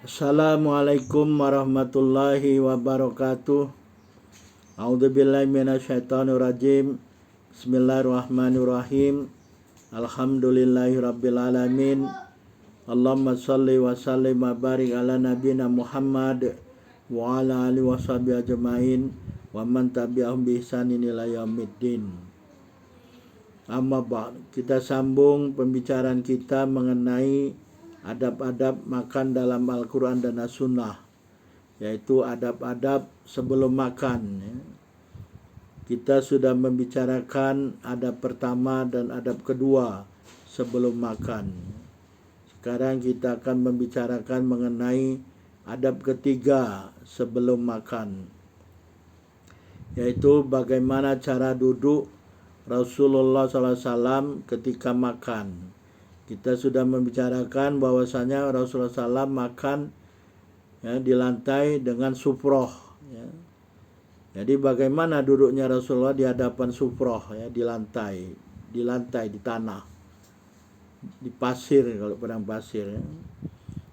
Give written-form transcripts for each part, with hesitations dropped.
Assalamualaikum warahmatullahi wabarakatuh. A'udzubillahi minasyaitonirrajim. Bismillahirrahmanirrahim. Alhamdulillahirabbil alamin. Allahumma shalli wa sallim wa barik ala nabiyina Muhammad wa ala alihi washabihi ajmain wa man tabi'ahum bi ihsanin ila yaumiddin. Amma ba'd, kita sambung pembicaraan kita mengenai adab-adab makan dalam Al-Quran dan As-Sunnah, yaitu adab-adab sebelum makan. Kita sudah membicarakan adab pertama dan adab kedua sebelum makan. Sekarang kita akan membicarakan mengenai adab ketiga sebelum makan, yaitu bagaimana cara duduk Rasulullah SAW ketika makan. Kita sudah membicarakan bahwasanya Rasulullah SAW makan di lantai dengan sufroh. Jadi bagaimana duduknya Rasulullah di hadapan sufroh, di lantai, di tanah, di pasir, kalau padang pasir.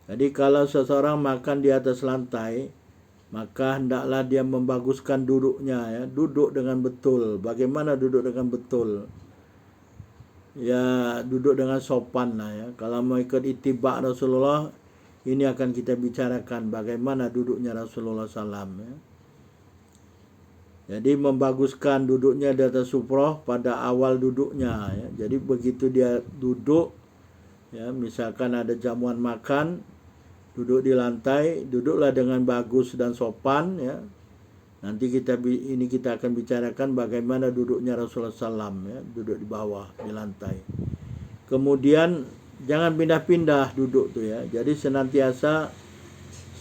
Jadi kalau seseorang makan di atas lantai, maka hendaklah dia membaguskan duduknya, duduk dengan betul. Bagaimana duduk dengan betul? Duduk dengan sopan lah ya. Kalau mau ikut ittiba Rasulullah, ini akan kita bicarakan bagaimana duduknya Rasulullah SAW. Jadi membaguskan duduknya di atas sufroh pada awal duduknya. Jadi begitu dia duduk, misalkan ada jamuan makan, duduk di lantai, duduklah dengan bagus dan sopan. Nanti kita akan bicarakan bagaimana duduknya Rasulullah SAW, duduk di bawah, di lantai. Kemudian jangan pindah-pindah duduk tuh ya. Jadi senantiasa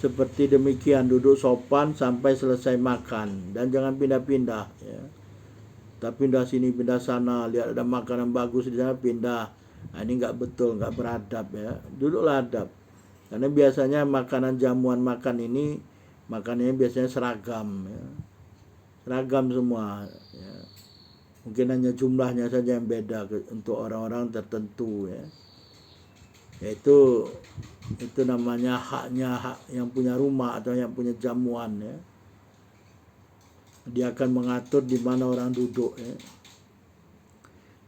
seperti demikian, duduk sopan sampai selesai makan, dan jangan pindah-pindah. Kita pindah sini, pindah sana, lihat ada makanan bagus di sana, pindah. Nah, ini nggak betul, nggak beradab ya. Duduklah adab. Karena biasanya makanan jamuan makan ini makanannya biasanya seragam, seragam semua. Mungkin hanya jumlahnya saja yang beda untuk orang-orang tertentu. Yaitu itu namanya hak yang punya rumah atau yang punya jamuan. Dia akan mengatur di mana orang duduk.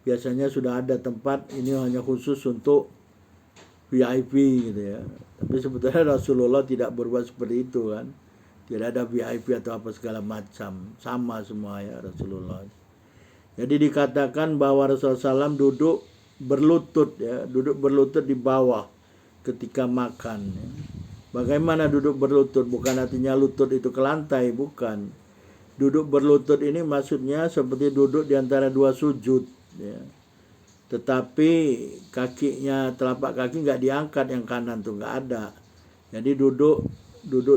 Biasanya sudah ada tempat ini hanya khusus untuk VIP gitu ya. Tapi sebetulnya Rasulullah tidak berbuat seperti itu kan. Tidak ada VIP atau apa segala macam. Sama semua ya Rasulullah. Jadi dikatakan bahwa Rasulullah SAW duduk berlutut duduk berlutut di bawah ketika makan. Bagaimana duduk berlutut? Bukan artinya lutut itu ke lantai, bukan. Duduk berlutut ini maksudnya seperti duduk di antara dua sujud. Tetapi kakinya, telapak kaki nggak diangkat, yang kanan tuh nggak ada. Jadi duduk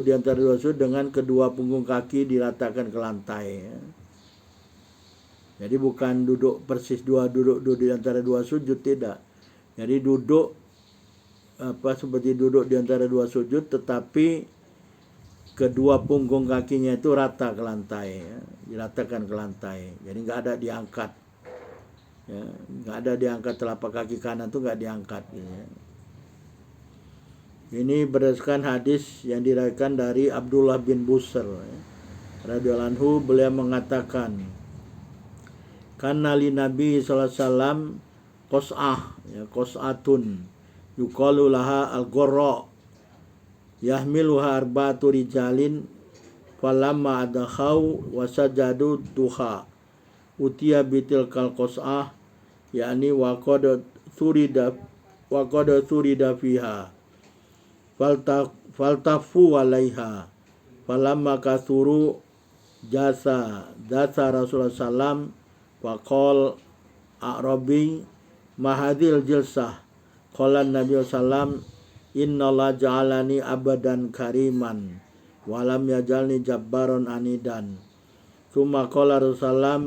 di antara dua sujud dengan kedua punggung kaki diratakan ke lantai. Jadi bukan duduk persis duduk di antara dua sujud, tidak. Jadi duduk seperti duduk di antara dua sujud, tetapi kedua punggung kakinya itu rata ke lantai, diratakan ke lantai. Jadi nggak ada diangkat. Nggak ada diangkat, telapak kaki kanan tuh nggak diangkat. Ini berdasarkan hadis yang diriwayatkan dari Abdullah bin Busr radhiyallahu anhu. Beliau mengatakan, kana li Nabi sallallahu alaihi wasallam qas'atun yuqalu laha al-ghurra yahmiluha arba'atu rijalin falamma adkhau wa sajadu duha utiya bitilkal qas'ah, yakni wa qad surida fiha faltafu alaiha falamma kasuru jasa Rasulullah sallam faqal a'rabi mahadil jilsah qala Nabi sallam innallaha ja'alani abadan kariman walam yajalni jabbaron anidan. Tsumma qala Rasulullah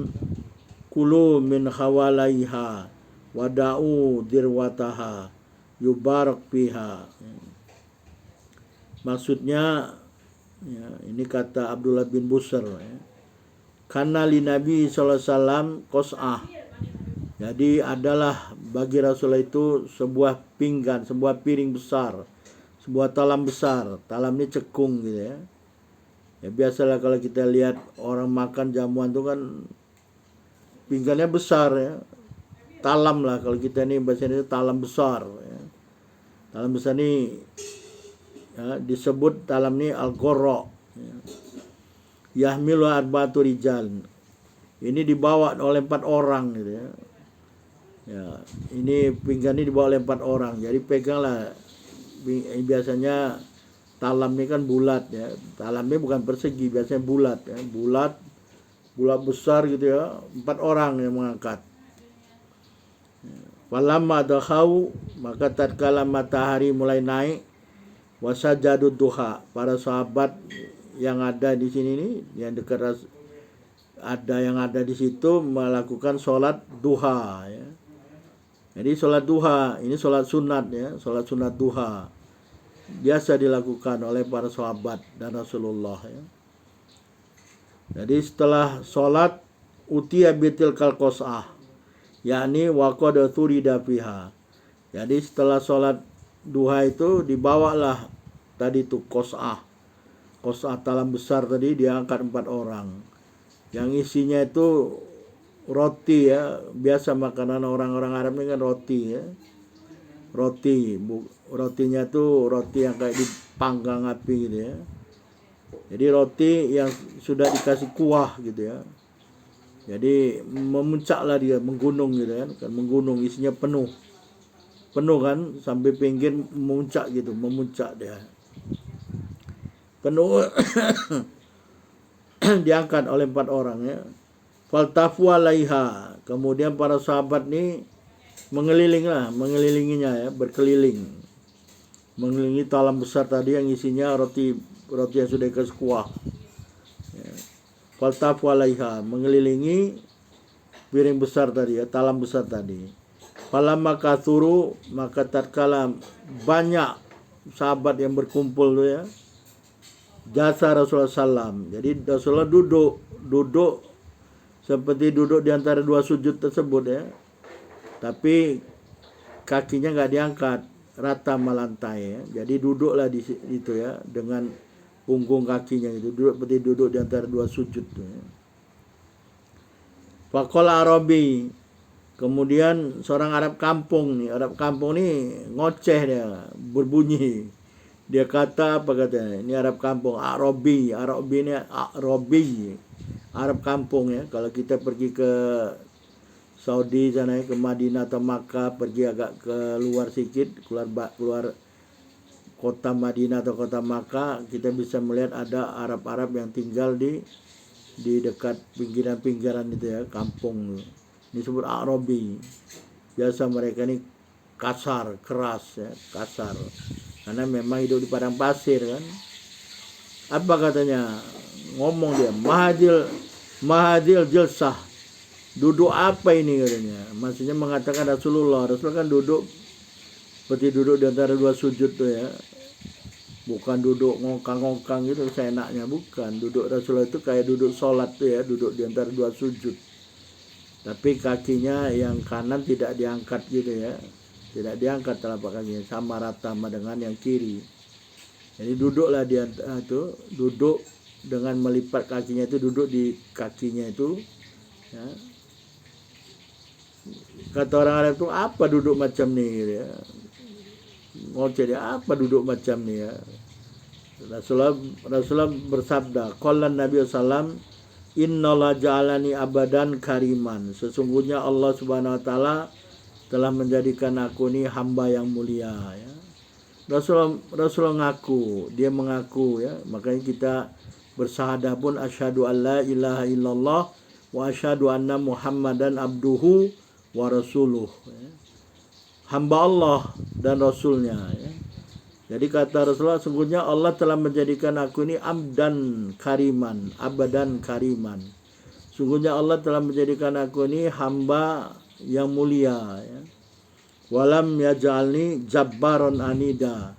kulu min khawalaiha wada'u dirwataha yubarak fiha. Maksudnya ini kata Abdullah bin Busr, karena li Nabi SAW qas'ah. Jadi adalah bagi Rasulullah itu sebuah pinggan, sebuah piring besar, sebuah talam besar. Talam ini cekung gitu ya. Ya biasalah kalau kita lihat orang makan jamuan itu kan pinggannya besar ya. Talam lah kalau kita ini bahasa Indonesia talam besar ya. Talam besar ini ya, disebut talam ini al-ghorra ya. Yahmilu arba'atu rijal. Ini dibawa oleh 4 orang gitu ya. Ya, ini pinggan ini dibawa oleh 4 orang. Jadi peganglah, biasanya talam ini kan bulat ya. Talamnya bukan persegi, biasanya bulat ya. Bulat besar gitu ya. 4 orang yang mengangkat. Falamma dakhau, maka tatkala matahari mulai naik, wasajadud duha, para sahabat yang ada di sini nih, yang dekat yang ada di situ melakukan sholat duha ya. Jadi sholat duha ini sholat sunat ya, sholat sunat duha biasa dilakukan oleh para sahabat dan Rasulullah ya. Jadi setelah sholat utiya bitil kalqosah, yakni waqad turida fiha. Jadi setelah sholat duha itu dibawalah tadi itu qosah talam besar tadi, diangkat 4 orang. Yang isinya itu roti ya, biasa makanan orang-orang Arab ini kan roti ya. Rotinya tuh roti yang kayak dipanggang api gitu ya. Jadi roti yang sudah dikasih kuah gitu ya. Jadi memuncaklah dia, menggunung gitu kan menggunung, isinya penuh kan sampai pinggir memuncak gitu, memuncak dia penuh. Diangkat oleh 4 orang ya. Faltafu alaiha, kemudian para sahabat ini mengelilinginya ya, berkeliling mengelilingi talam besar tadi yang isinya roti yang sudah dikasih kuah ya. Faltafu alaiha, mengelilingi piring besar tadi ya, talam besar tadi. Falamma kathuru, maka tatkala banyak sahabat yang berkumpul tuh ya, jasa Rasulullah SAW. Jadi Rasulullah duduk seperti duduk di antara 2 sujud tersebut ya. Tapi kakinya nggak diangkat, rata melantai ya. Jadi duduklah di situ ya, dengan punggung kakinya itu seperti duduk di antara 2 sujud tuh ya. Faqala Arabi, kemudian seorang Arab kampung nih ngoceh dia, berbunyi. Dia kata apa katanya? Ini Arab kampung, Arabi ini Arab kampung ya. Kalau kita pergi ke Saudi sana ya, ke Madinah atau Makkah, pergi agak keluar sedikit, keluar kota Madinah atau kota Makkah, kita bisa melihat ada Arab-Arab yang tinggal di dekat pinggiran-pinggiran itu ya, kampung. Ini disebut Arabi. Biasa mereka ini kasar, keras ya, kasar. Karena memang hidup di padang pasir kan. Apa katanya? Ngomong dia, mahadil jilsah. Duduk apa ini katanya? Maksudnya mengatakan Rasulullah kan duduk seperti duduk di antara 2 sujud tuh ya. Bukan duduk ngongkang-ngongkang gitu seenaknya, bukan. Duduk Rasulullah itu kayak duduk sholat tuh ya, duduk di antara 2 sujud. Tapi kakinya yang kanan tidak diangkat gitu ya. Tidak diangkat telapak kakinya, sama rata sama dengan yang kiri. Jadi duduklah dia itu, duduk dengan melipat kakinya itu, duduk di kakinya itu ya. Kata orang Arab itu, apa duduk macam nih gitu ya. Ngoceh dia, apa duduk macam nih ya. Rasulullah bersabda, qala Nabi sallam, innallaha ja'alani abadan kariman. Sesungguhnya Allah Subhanahu wa taala telah menjadikan aku ini hamba yang mulia ya. Rasulullah dia mengaku ya. Makanya kita bersahadah pun asyhadu alla ilaha illallah wa asyhadu anna Muhammadan abduhu wa rasuluh ya. Hamba Allah dan Rasulnya ya. Jadi kata Rasulullah, sungguhnya Allah telah menjadikan aku ini abadan kariman. Sungguhnya Allah telah menjadikan aku ini hamba yang mulia ya. Walam yaj'alni jabbaron anida,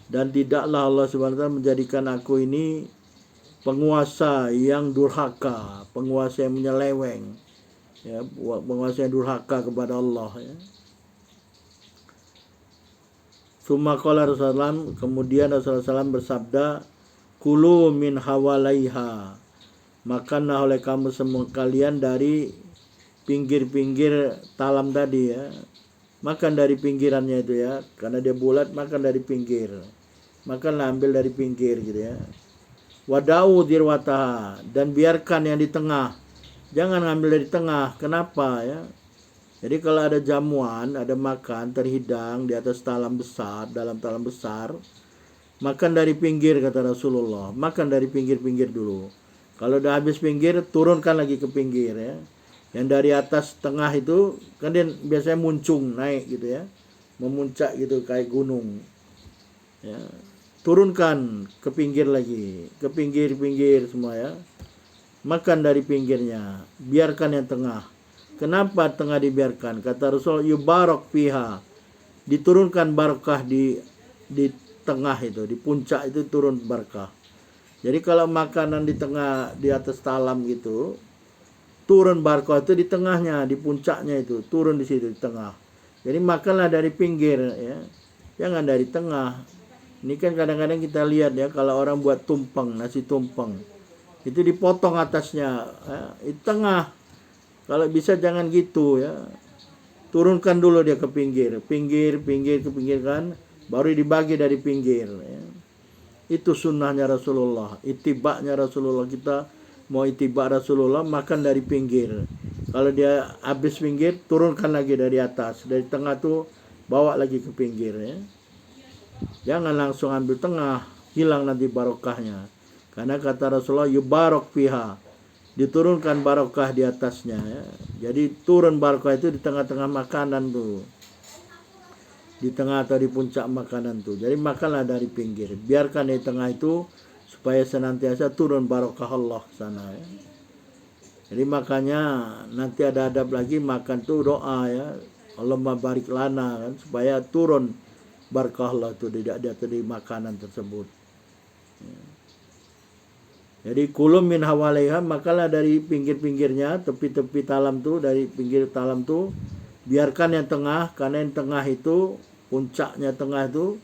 dan tidaklah Allah Subhanahu wa taala menjadikan aku ini penguasa yang durhaka, penguasa yang menyeleweng ya, penguasa yang durhaka kepada Allah ya. Summa qala Rasulullah, kemudian Rasulullah SAW bersabda, kulu min hawalaiha, makanlah oleh kamu semua kalian dari pinggir-pinggir talam tadi ya. Makan dari pinggirannya itu ya, karena dia bulat, makan dari pinggir. Makanlah, ambil dari pinggir gitu ya. Wadau dirwataha, dan biarkan yang di tengah. Jangan ngambil dari tengah. Kenapa ya? Jadi kalau ada jamuan, ada makan terhidang di atas talam besar, dalam talam besar, makan dari pinggir kata Rasulullah. Makan dari pinggir-pinggir dulu. Kalau udah habis pinggir, turunkan lagi ke pinggir ya. Yang dari atas tengah itu kan dia biasanya muncung naik gitu ya, memuncak gitu kayak gunung ya. Turunkan ke pinggir lagi, ke pinggir-pinggir semua ya. Makan dari pinggirnya, biarkan yang tengah. Kenapa tengah dibiarkan? Kata Rasul, yubarak fiha, diturunkan barakah di tengah itu, di puncak itu turun barakah. Jadi kalau makanan di tengah, di atas talam gitu, turun barakah itu di tengahnya, di puncaknya itu, turun di situ di tengah. Jadi makanlah dari pinggir ya, jangan dari tengah. Ini kan kadang-kadang kita lihat ya, kalau orang buat tumpeng, nasi tumpeng, itu dipotong atasnya, ya, di tengah. Kalau bisa jangan gitu ya. Turunkan dulu dia ke pinggir, pinggir ke pinggir kan, baru dibagi dari pinggir ya. Itu sunnahnya Rasulullah, itibaknya Rasulullah. Kita mau itibak Rasulullah, makan dari pinggir. Kalau dia habis pinggir, turunkan lagi dari atas. Dari tengah tuh bawa lagi ke pinggir ya. Jangan langsung ambil tengah, hilang nanti barokahnya. Karena kata Rasulullah, yubarok fiha, diturunkan barokah di atasnya ya. Jadi turun barokah itu di tengah-tengah makanan tuh, di tengah atau di puncak makanan tuh. Jadi makanlah dari pinggir, biarkan di tengah itu supaya senantiasa turun barokah Allah sana ya. Jadi makanya nanti ada adab lagi makan tuh doa ya, Allahumma barik lana kan, supaya turun barakah Allah itu di makanan tersebut ya. Jadi kulum min hawalaiha, makalah dari pinggir-pinggirnya, tepi-tepi talam tuh, dari pinggir talam tuh, biarkan yang tengah, karena yang tengah itu, puncaknya tengah itu,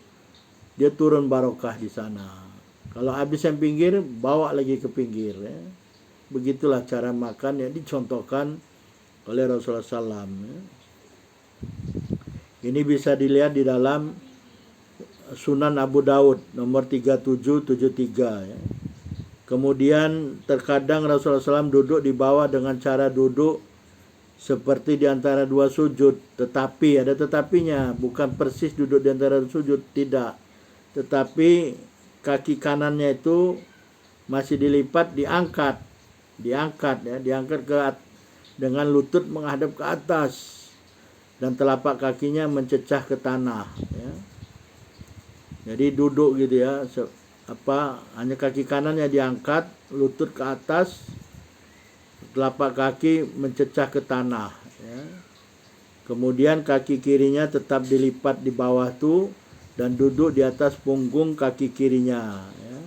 dia turun barokah di sana. Kalau habis yang pinggir, bawa lagi ke pinggir ya. Begitulah cara makan yang dicontohkan oleh Rasulullah SAW ya. Ini bisa dilihat di dalam Sunan Abu Daud nomor 3773 ya. Kemudian terkadang Rasulullah SAW duduk di bawah dengan cara duduk seperti di antara dua sujud. Tetapi, ada tetapinya, bukan persis duduk di antara sujud, tidak. Tetapi kaki kanannya itu masih dilipat, diangkat ya, diangkat dengan lutut menghadap ke atas. Dan telapak kakinya mencecah ke tanah ya. Jadi duduk gitu ya, hanya kaki kanannya diangkat, lutut ke atas, telapak kaki mencecah ke tanah ya. Kemudian kaki kirinya tetap dilipat di bawah tuh dan duduk di atas punggung kaki kirinya ya.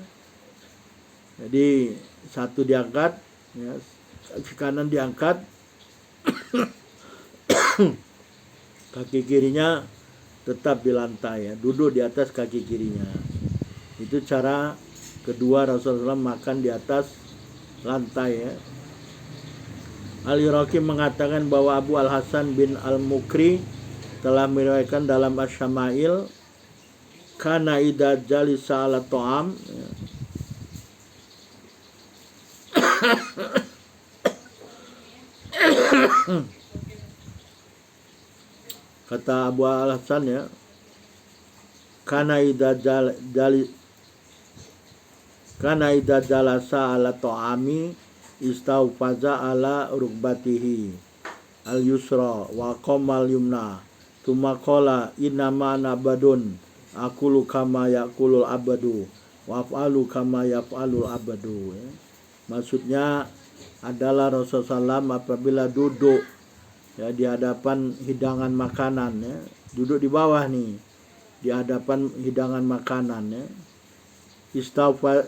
Jadi satu diangkat ya, kaki kanan diangkat, kaki kirinya tetap di lantai ya, duduk di atas kaki kirinya. Itu cara kedua Rasulullah makan di atas lantai ya. Al-Iraqi mengatakan bahwa Abu Al-Hasan bin Al-Mukri telah meriwayatkan dalam Asy-Syama'il, kana idza jalisa ala ta'am ya. Kata Abu Al-Hasan ya, kana idza jalasa ala ta'ami istaufaza ala rukbatihi al-yusra wa qamal yumna thumma qala innama nabadun akulu kama yakulul abadu wa af'alu kama yaf'alul abadu ya. Maksudnya adalah Rasulullah SAW apabila duduk ya di hadapan hidangan makanan ya, duduk di bawah nih di hadapan hidangan makanan ya,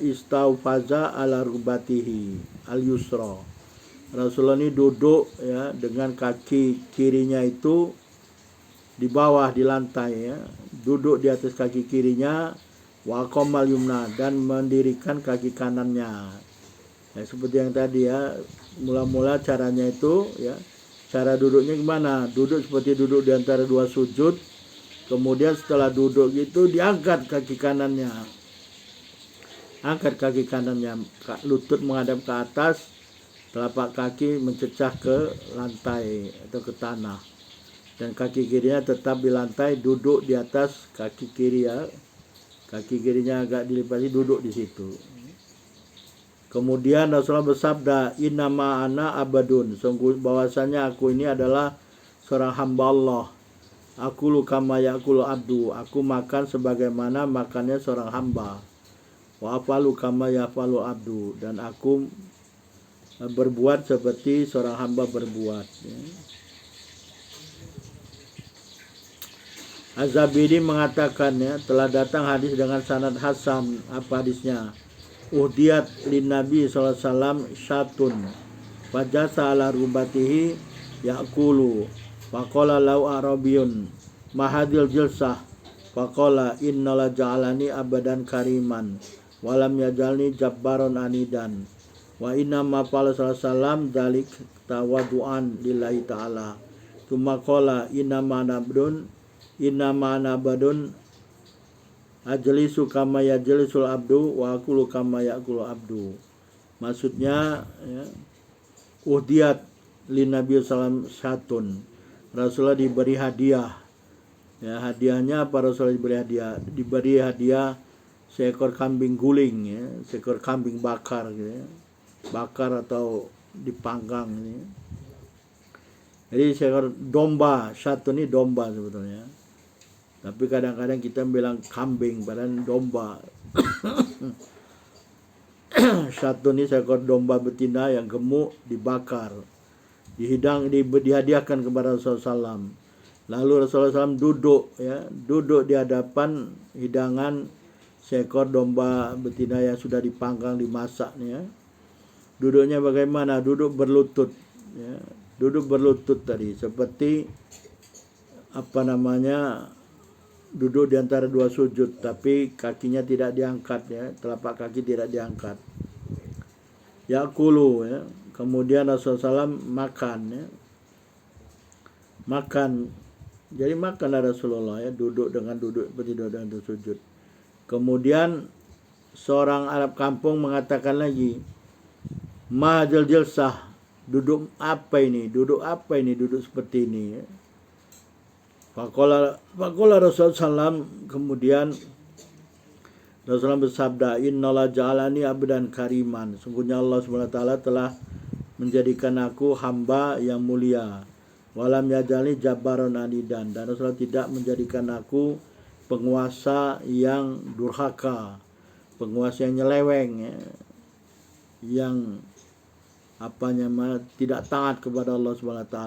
istaufaza ala rubatihi al yusra. Rasulullah ini duduk ya dengan kaki kirinya itu di bawah di lantai ya, duduk di atas kaki kirinya, wa aqamal yumna, dan mendirikan kaki kanannya. Ya, seperti yang tadi ya, mula-mula caranya itu ya, cara duduknya gimana? Duduk seperti duduk di antara dua sujud, kemudian setelah duduk itu diangkat kaki kanannya. Angkat kaki kanannya, lutut menghadap ke atas, telapak kaki mencecah ke lantai atau ke tanah. Dan kaki kirinya tetap di lantai, duduk di atas kaki kiri ya. Kaki kirinya agak dilipati, duduk di situ. Kemudian Rasulullah bersabda, innama ana abadun, sungguh bahwasanya aku ini adalah seorang hamba Allah. Aku kama yakulu abdu, aku makan sebagaimana makannya seorang hamba. Wa afalu kama yafalu abdu, dan aku berbuat seperti seorang hamba berbuat. Az-Zabidi mengatakan ya, telah datang hadis dengan sanad hasan. Apa hadisnya? Uhdiyat lin Nabi sallallahu alaihi wasallam syatun fajasa ala rubatihi yaqulu faqala lau arabiyun mahadil jilsah faqala innala ja'alani abadan kariman walam yajalni jabbaron anidan wa inna ma qala sallallahu alaihi wasallam dzalik tawadu'an lillahi ta'ala tsumma qala inna ma nabdun ajlisu kama yajlisul abdu wa aqulu kama yaqulu abdu. Maksudnya ya, uhdiyat lin Nabi sallallahu alaihi wasallam, Rasulullah diberi hadiah. Ya, hadiahnya apa? Rasulullah diberi hadiah seekor kambing guling ya, seekor kambing bakar gitu ya. Bakar atau dipanggang ini. Jadi seekor domba, satu ini domba sebetulnya. Tapi kadang-kadang kita bilang kambing, padahal domba. Satu ini seekor domba betina yang gemuk dibakar, dihadiahkan kepada Rasulullah SAW. Lalu Rasulullah SAW duduk di hadapan hidangan seekor domba betina yang sudah dipanggang, dimasak ya. Duduknya bagaimana? Duduk berlutut ya. Duduk berlutut tadi seperti duduk di antara dua sujud, tapi kakinya tidak diangkat ya, telapak kaki tidak diangkat. Yaqulu ya. Kemudian Rasulullah SAW makan ya. Makan. Jadi makanlah Rasulullah ya, duduk seperti duduk dengan sujud. Kemudian seorang Arab kampung mengatakan lagi, mahadil jilsah, duduk apa ini? Duduk apa ini? Duduk seperti ini ya. Faqala Rasulullah SAW, kemudian Rasulullah bersabda, innala ja'alani abdan kariman, sungguhnya Allah SWT telah menjadikan aku hamba yang mulia, walam yaj'alni jabbaron anidan, dan Rasulullah tidak menjadikan aku penguasa yang durhaka, penguasa yang nyeleweng ya, yang tidak taat kepada Allah SWT.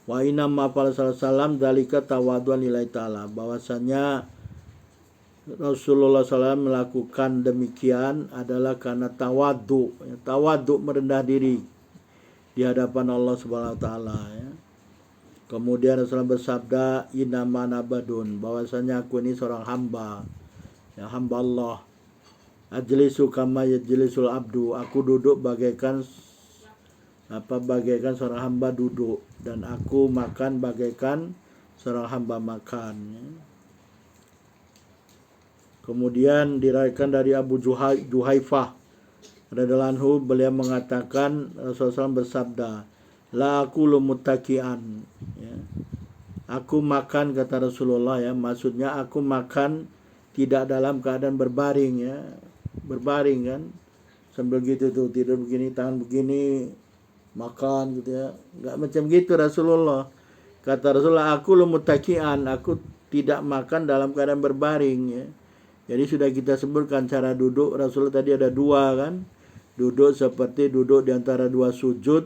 Wa inna ma qala sallallahu dzalika tawadduan lillahi ta'ala, bahwasanya Rasulullah SAW melakukan demikian adalah karena tawaddu merendah diri di hadapan Allah Subhanahu wa taala ya. Kemudian Rasulullah bersabda, inna ma nabadun, bahwasanya aku ini seorang hamba ya, hamba Allah. Ajlisu kama yajlisul abdu, aku duduk bagaikan seorang hamba duduk, dan aku makan bagaikan seorang hamba makan. Kemudian diriwayatkan dari Abu Juhaifah radhiyallahu anhu, beliau mengatakan Rasulullah SAW bersabda, la aqulu muttaki'an ya. Aku makan, kata Rasulullah ya, maksudnya aku makan tidak dalam keadaan berbaring ya. Berbaring kan, sambil gitu tuh, tidur begini, tangan begini, makan gitu ya, nggak macam gitu Rasulullah. Kata Rasulullah, aku muttaki'an, aku tidak makan dalam keadaan berbaring ya. Jadi sudah kita sebutkan cara duduk Rasulullah tadi ada dua kan, duduk seperti duduk di antara dua sujud.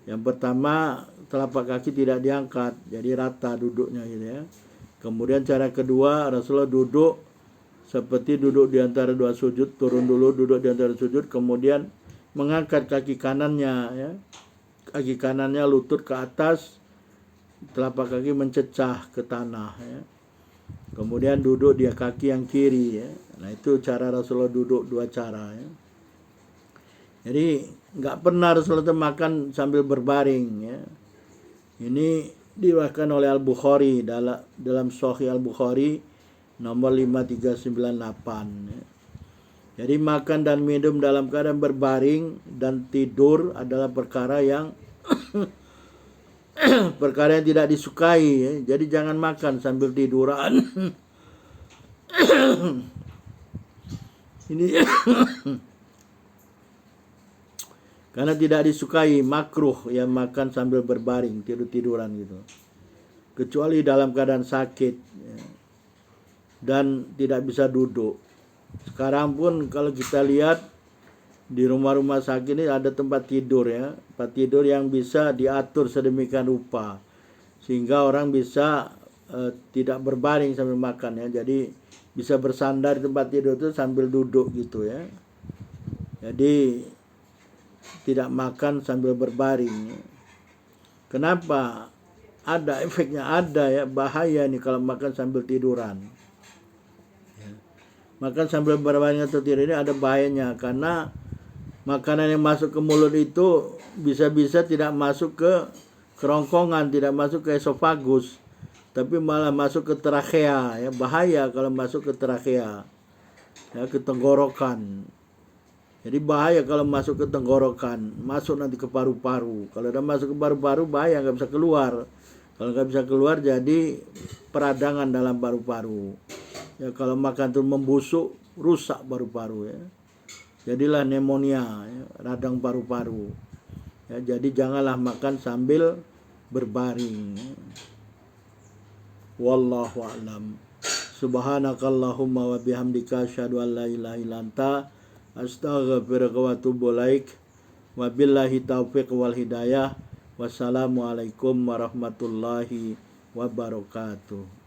Yang pertama, telapak kaki tidak diangkat, jadi rata duduknya gitu ya. Kemudian cara kedua, Rasulullah duduk seperti duduk di antara dua sujud, turun dulu duduk di antara sujud, kemudian mengangkat kaki kanannya ya. Kaki kanannya lutut ke atas, telapak kaki mencecah ke tanah ya. Kemudian duduk dia kaki yang kiri ya. Nah itu cara Rasulullah duduk, dua cara ya. Jadi nggak pernah Rasulullah itu makan sambil berbaring ya. Ini diriwayatkan oleh Al-Bukhari dalam Sahih Al-Bukhari nomor 5398 ya. Jadi makan dan minum dalam keadaan berbaring dan tidur adalah perkara yang perkara yang tidak disukai ya. Jadi jangan makan sambil tiduran. Ini karena tidak disukai, makruh ya makan sambil berbaring, tidur-tiduran gitu. Kecuali dalam keadaan sakit ya. Dan tidak bisa duduk. Sekarang pun kalau kita lihat di rumah-rumah sakit ini ada tempat tidur ya, tempat tidur yang bisa diatur sedemikian rupa sehingga orang bisa tidak berbaring sambil makan ya. Jadi bisa bersandar di tempat tidur itu sambil duduk gitu ya. Jadi tidak makan sambil berbaring. Kenapa? Ada efeknya, ada ya, bahaya nih kalau makan sambil tiduran. Makan sambil berbaring atau tidur ini ada bahayanya karena makanan yang masuk ke mulut itu bisa-bisa tidak masuk ke kerongkongan, tidak masuk ke esofagus, tapi malah masuk ke trachea ya. Bahaya kalau masuk ke trachea ya, ke tenggorokan. Jadi bahaya kalau masuk ke tenggorokan, masuk nanti ke paru-paru. Kalau udah masuk ke paru-paru bahaya, nggak bisa keluar. Kalau nggak bisa keluar jadi peradangan dalam paru-paru. Ya kalau makan itu membusuk, rusak paru-paru ya. Jadilah pneumonia, ya, radang paru-paru. Ya, jadi janganlah makan sambil berbaring. Wallahu a'lam. Subhanakallahumma wa bihamdika asyhadu an la ilaha illa anta astaghfiruka wa atubu ilaik. Wabillahi taufiq wal hidayah. Wassalamualaikum warahmatullahi wabarakatuh.